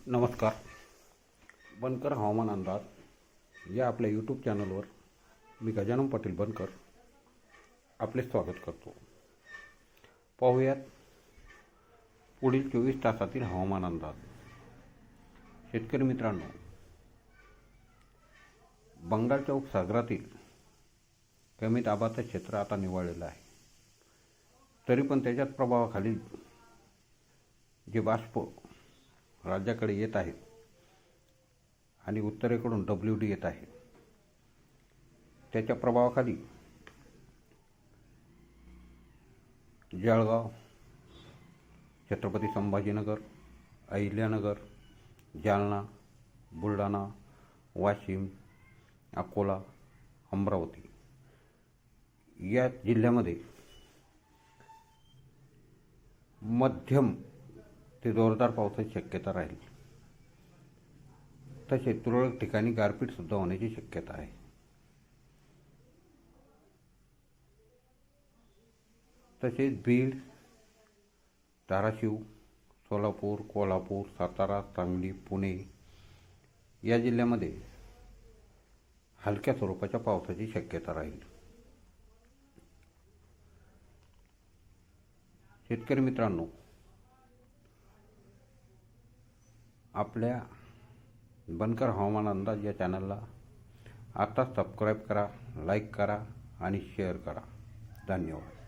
नमस्कार. बनकर हवामान अंदाज या आपल्या यूट्यूब चॅनलवर मी गजानन पाटील बनकर आपले स्वागत करतो. पाहूयात पुढील 24 तासातील हवामान अंदाज. शेतकरी मित्रांनो, बंगालच्या उपसागरातील कमी दाबाचं क्षेत्र आता निवळलेलं आहे. तरी पण त्याच्याच प्रभावाखाली जे बाष्प राज्याकडे येत आहेत आणि उत्तरेकडून WD येत आहे, त्याच्या प्रभावाखाली जळगाव, छत्रपती संभाजीनगर, अहिल्यानगर, जालना, बुलढाणा, वाशिम, अकोला, अमरावती या जिल्ह्यामध्ये मध्यम ते जोरदार पावसाची शक्यता राहील. तसेच तुरळक ठिकाणी गारपीटसुद्धा होण्याची शक्यता आहे. तसेच बीड, धाराशिव, सोलापूर, कोल्हापूर, सातारा, सांगली, पुणे या जिल्ह्यामध्ये हलक्या स्वरूपाच्या पावसाची शक्यता राहील. शेतकरी मित्रांनो, आपल्या बनकर हवामान अंदाज या चॅनलला आता सबस्क्राईब करा, लाईक करा आणि शेअर करा. धन्यवाद.